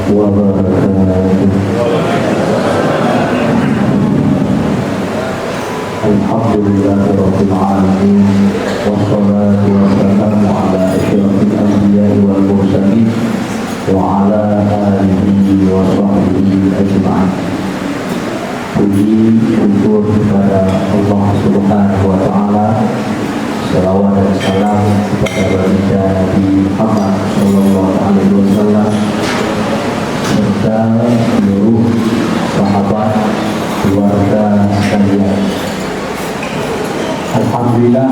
wabarakatuh. Alhamdulillahirabbil alamin wassalatu wassalamu ala asyrafil anbiya'i wal mursalin wa ala alihi wa sahbihi ajma'in. Puji syukur kepada Allah Subhanahu wa taala, salawat dan salam kepada baginda Nabi Muhammad sallallahu alaihi wasallam serta seluruh sahabat keluarga sekalian. Alhamdulillah,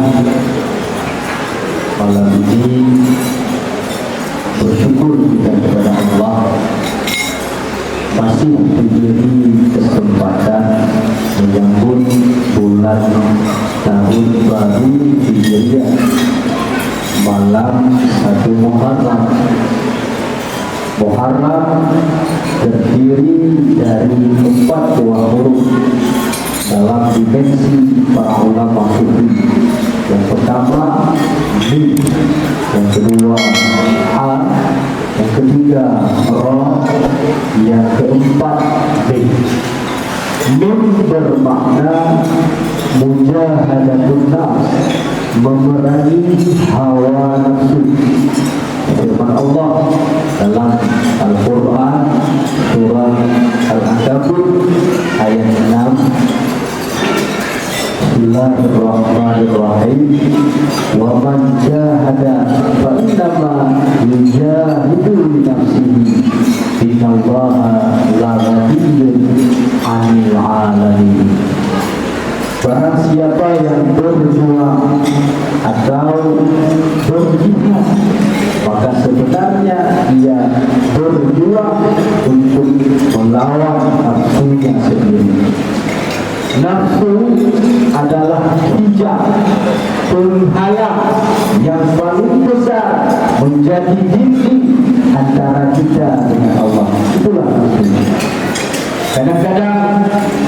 malam ini bersyukur kita kepada Allah masih diberi kesempatan menyambut bulan tahun baru Hijriah malam 1 Muharram. Muharram terdiri dari 4 buah huruf dalam dimensi para ulama fikih. Yang pertama Mim, yang kedua Ha, yang ketiga Ra, yang keempat B. Mim bermakna mujahadatun nafs, memerangi hawa nafsu. Firman Allah dalam Al-Quran surah Al-Ankabut ayat 6, Bismillahirrahmanirrahim. Wa man jahada fa innama yujahidu li nafsihi innallaha la ghaniyyun 'anil 'alamin. Barang siapa yang berjuang atau berjihad, maka sebenarnya ia berjuang untuk melawan nafsunya sendiri. Nafsu adalah hijab penghalang yang paling besar menjadi dinding antara kita dengan Allah. Itulah nafsu. Kadang-kadang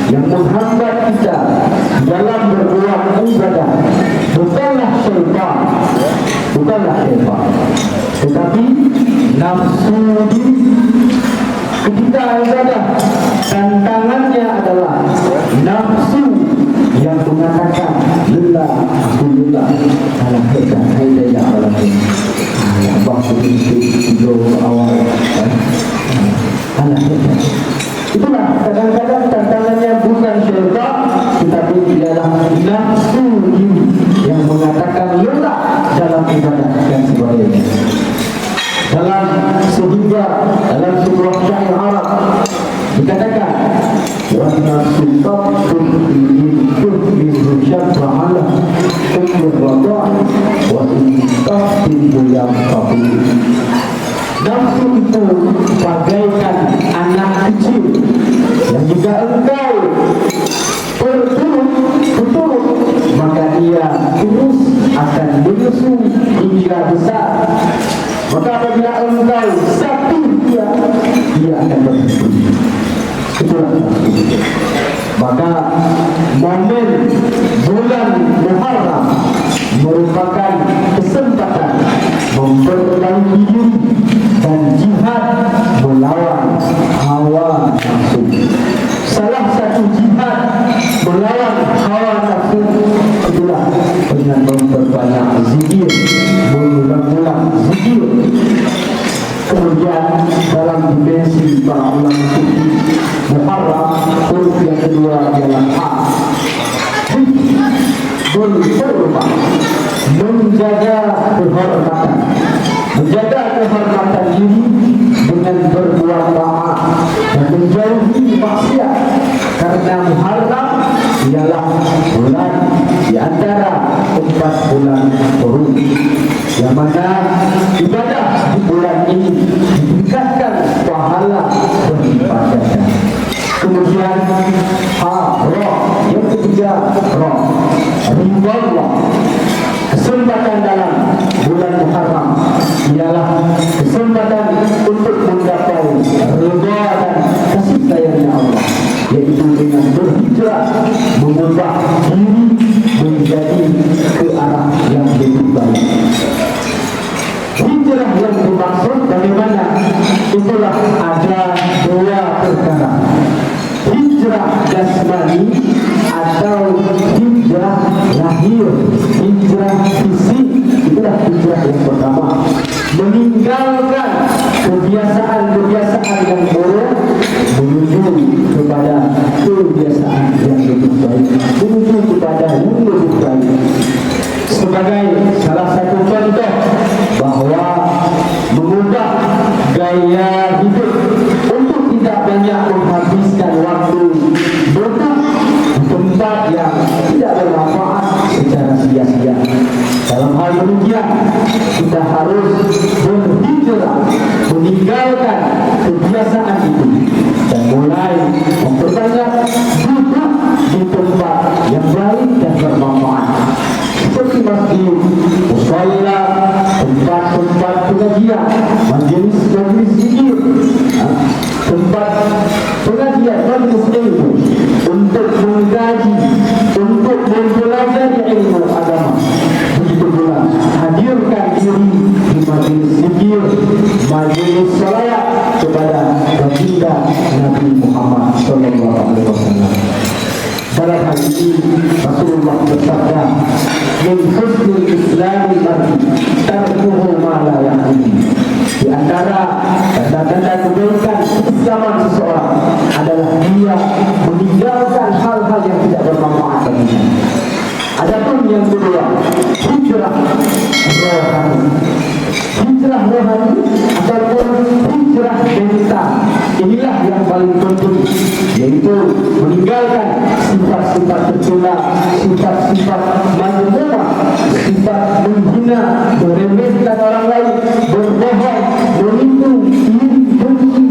yang menghambat kita dalam berbuat ibadah bukanlah syaitan, tetapi nafsu diri. Ketika ibadah, tantangannya adalah nafsu yang mengatakan lelah, aku lelah, alah hebat, haidaya alah abang tidur awal, alah hebat. Itulah kadang-kadang tantangannya bukan syaitan, tetapi ialah nafsu diri yang mengatakan lelah dalam ibadah dan sebagainya. Sehingga dalam sebuah syair Arab dikatakan wa nafsu taqtum min syafa'ala kullu radha wa in taqtum yaqabu. Nafsu itu bagaikan anak kecil yang jika engkau berturut maka ia terus akan menyusu hingga besar. Maka apabila engkau satu dia akan berhenti. Itulah nafsu. Maka momen bulan Muharram merupakan kesempatan memperbaiki diri dan jihad melawan hawa nafsu. Salah satu jihad melawan hawa nafsu itulah dengan memperbanyak zikir, mengulang-ulang zikir. Kemudian dalam dimensi para ulama fikih, Muharram huruf yang kedua ialah Ha. Berhormat, menjaga kehormatan, diri dengan berbuat taat dan menjauhi maksiat. Karena Muharram ialah bulan di antara 4 bulan Huruf, yang mana ibadah di bulan ini ditingkatkan pahala beribadahnya. Kemudian Ra, yang ketiga Ra, ridha. Kesempatan dalam bulan Muharram ialah kesempatan untuk menggapai ridha dan kasih sayangnya Allah, yaitu dengan berhijrah, mengubah diri menjadi ke arah yang lebih baik. Hijrah yang dimaksud bagaimana? Itulah ada jasmani atau hijrah lahir, hijrah fisik. Itulah hijrah yang pertama, meninggalkan kebiasaan-kebiasaan yang buruk menuju kepada kebiasaan yang lebih baik, menuju kepada yang lebih baik. Sebagai salah satu contoh bahawa mengubah gaya hidup untuk tidak banyak menghabiskan waktu duduk di tempat yang tidak bermanfaat secara sia-sia. Dalam hal demikian, kita harus berhijrah, meninggalkan kebiasaan itu dan mulai memperbanyak duduk di tempat yang baik dan bermanfaat, seperti masjid, mushola, tempat-tempat pengajian, majelis-majelis zikir, tempat pengajian, majelis ilmu untuk mengkaji, untuk mempelajari ilmu agama. Begitu pula hadirkan diri di majelis zikir, majelis salawat kepada baginda Nabi Muhammad SAW. Dalam hal ini Rasulullah bersabda, "Min husnil Islamil mar'i tarkuhu ma la ya'ni." Di antara tanda-tanda kebaikan keislaman seseorang adalah dia meninggalkan hal-hal yang tidak bermanfaat baginya. Adapun yang kedua, hijrah rohani. Hijrah rohani ataupun hijrah mental, inilah yang paling penting, yaitu meninggalkan sifat-sifat tercela, sifat-sifat mazmumah, sifat menghina, meremehkan orang lain, berbohong, menipu, iri, dengki,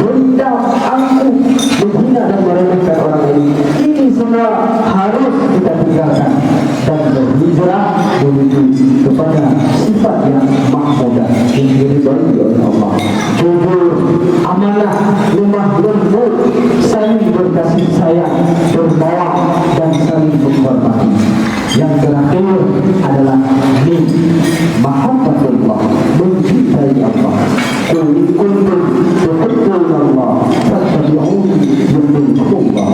dendam, angkuh, menghina dan meremehkan orang lain. Ini semua harus kita tinggalkan dan berhijrah menuju kepada sifat yang mahmudah yang diridhai oleh Allah. Jujur, amanah, lemah lembut, saling berkasih sayang, dermawan dan saling menghormati. Yang terakhir adalah ni mahabbatullah, mencintai Allah. Qul in kuntum tuhibbuna Allah fattabi'uni yuhibbukumullah.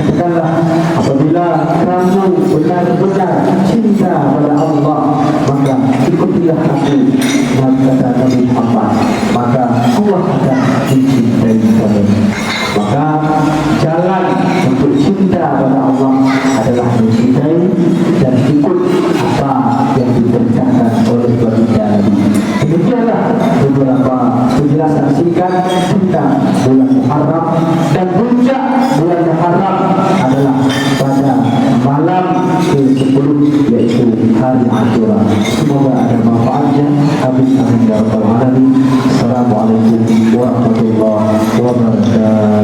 Katakanlah, apabila kamu benar-benar cinta pada Allah, maka ikutilah aku, kata Nabi Muhammad, maka Allah akan mencintai kamu. Maka jalan untuk cinta pada Allah adalah mencintai dan ikut apa yang diperintahkan oleh baginda Nabi. Demikianlah beberapa penjelasan singkat tentang bulan Muharram, dan puncak bulan Muharram adalah pada malam ke-10, yaitu hari Ashura. Semoga ada manfaatnya. Amin amin ya rabbal alamin. Assalamualaikum warahmatullahi wabarakatuh.